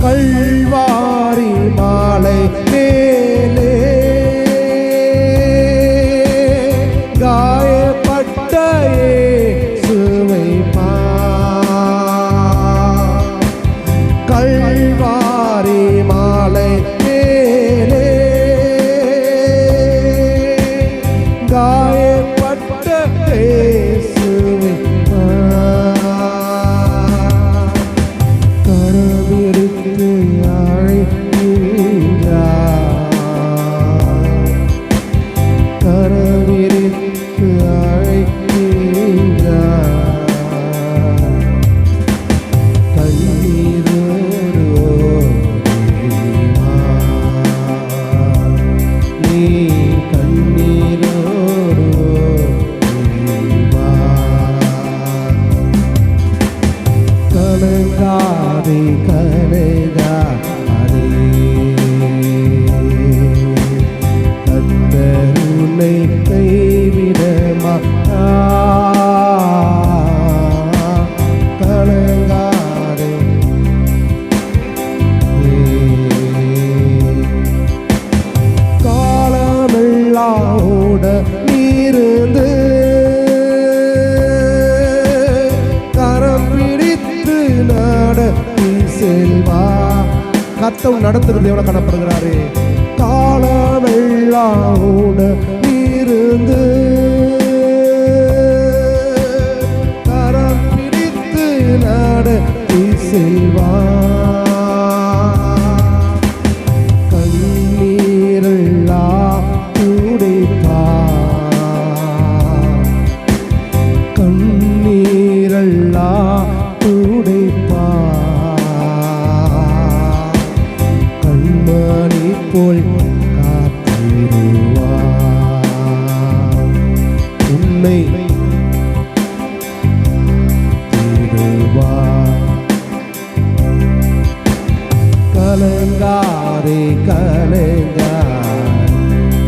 கல்வாரி மாலை மேலே காயப்பட்ட இயேசுவை கல்வாரி மாலை மேலே காயப்பட்ட இயேசுவை கரவிருத்து அழைக்கின்றார், கரவிருத்து அழைக்கின்றார். கண்ணீரோடு ஓடிவா, நீ கண்ணீரோடு ஓடிவா. கலங்காதே கலங்காதே, கர்த்தர் உன்னை கைவிட மாட்டார். கலங்காதே, காலமெல்லாம் ஓட நீருந்து கரம் பிடித்து நடத்தி செல்வா. கர்த்தர் நடத்துறது எவ்வளவு காணப்படுகிறாரு. காலமெல்லாம் ஓட நீருந்து கரம் பிடித்து நடத்தி செல்வா. கண்ணீரெல்லாம் துடைப்பார், கண்ணீரெல்லாம் துடைப்பார். கண்மணி போல் காத்திடுவார், உன்னை தேடுவார். கலங்காதே கலங்காதே,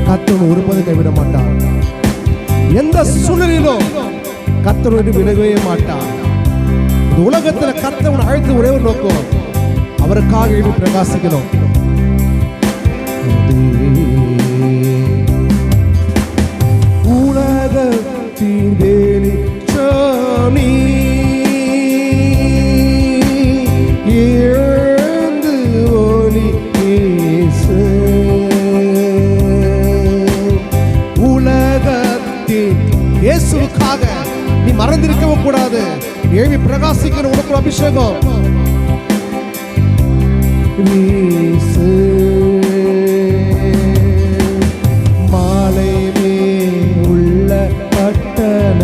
கர்த்தர் ஒருபோதும் கைவிட மாட்டார். எந்த சூழ்நிலையிலும் கர்த்தர் விலகவே மாட்டார். இந்த உலகத்துல கர்த்தர் அழைத்து ஒரே ஒரு நோக்கம், அவருக்காக எழுதி பிரகாசிக்கணும். உலகத்தின் வெளிச்சம் நீ எழுந்து ஒளி வீசு. உலகத்தின் இயேசுவுக்காக நீ மறந்திருக்கவும் கூடாது. எழுதி பிரகாசிக்கணும். உனக்கு ஒரு அபிஷேகம் வீசு. மாலை மே உள்ள பட்டண,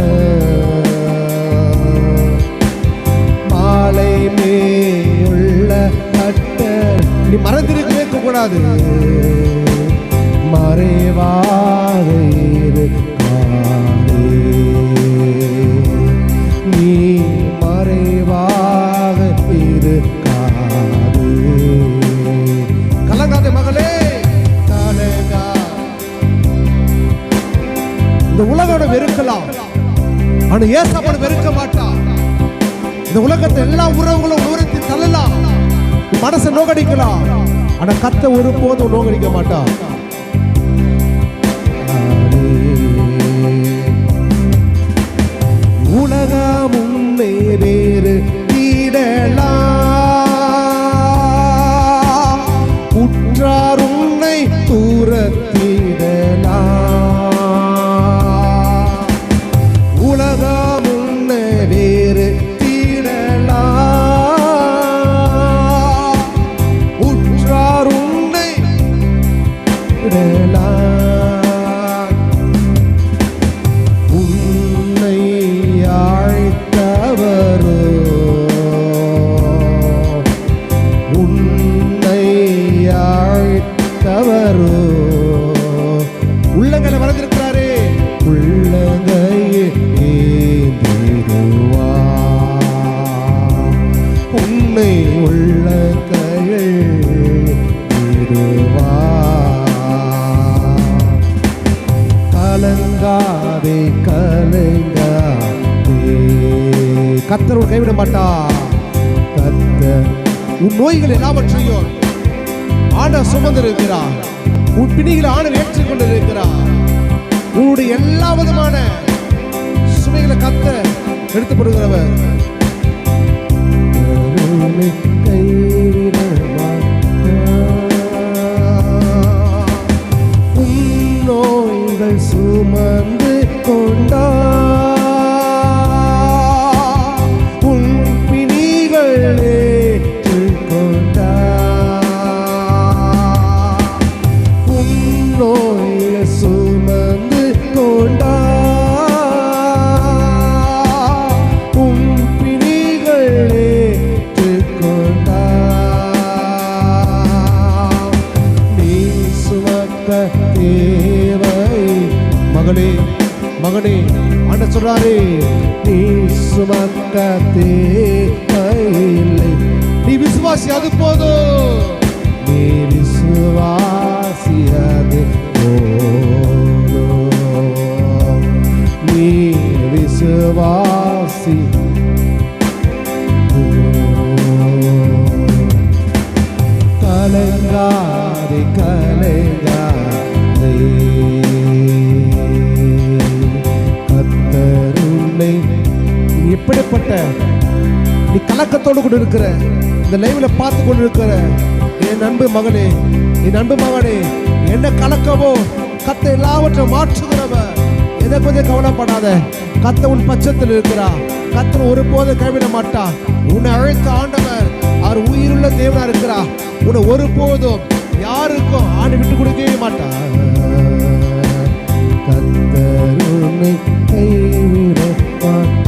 மாலை மே உள்ள பட்டண நீ மறந்திருக்கவே கூடாது. மறைவாக இருக்காதே, நீ மறைவாக இருக்காதே. கலங்காதே மகளே, கலங்கா. இந்த உலகோட வெறுக்கலாம், ஆனா ஏசப்பட வெறுக்க மாட்டான். இந்த உலகத்தை எல்லா உறவுகளும் உயர்த்தி தள்ளலாம், மனசை நோகடிக்கலாம், ஆனா கர்த்தர் ஒருபோதும் நோகடிக்க மாட்டான். உலகம் உன்னை வேறு தீடலாம், உற்றார் உன்னை தூரத்திடலாம். உலகம் உன்னை வேறு தீடலாம், உற்றார் உன்னை விடலாம். உன்னை அழைத்தவரோ, உன்னை அழைத்தவரோ உள்ளங்களை வளர்ந்திருக்கிறாரே, உள்ளங்கையே ஏந்திடுவா. உன்னை உள்ளங்கையில் ஏந்திடுவா. கலங்காதே கலங்காதே, கர்த்தர் கைவிட மாட்டா. கர்த்தர் உன் நோய்கள் எல்லாவற்றையும் ஆண்டவர் சுமந்திருக்கிறார். உன் பிணிகளை ஆண்டவர் ஏற்றுக்கொண்டிருக்கிறார். உன்னுடைய எல்லா விதமான சுமைகளை கர்த்தர் எடுத்து போடுகிறவர். உன் நோய்கள் சுமந்து கொண்டா உன் பிணிகள் ஏற்றுக்கொண்டா உன் நோய்கள் சுமந்து கொண்டா உன் பிணிகள் ஏற்றுக்கொண்டா நீ சுமக்க தேவை மகளே மகனே ஆண்டவர் சொல்றாரே நீ சுமக்க தேவையில்லை. நீ விசுவாசி அது போதும். நீ விசுவாசி அது போதும். நீ விசுவாசி கலங்காதே கலங்காதே கர்த்தர் உன்னை எப்படிப்பட்ட நீ கலக்கத்தோடு கூட இருக்கிற இந்த லைவ்ல பார்த்து கொண்டு இருக்கிற என் அன்பு மகனே என் அன்பு மகனே என்ன கலக்கவோ கர்த்தர் எல்லாவற்றையும் மாற்றுகிறவர். எதை கொஞ்சம் கவலைப்படாத. கர்த்தர் உன் பட்சத்தில் இருக்கிறா. கர்த்தர் ஒருபோது கைவிட மாட்டா. உன்னை அழைத்த ஆண்டவர் அவர் உயிருள்ள தேவனா இருக்கிறா. உன்னை ஒருபோதும் யாருக்கும் ஆண்டு விட்டு கொடுக்கவே மாட்டார். கர்த்தர் உன்னை கைவிட மாட்டார்.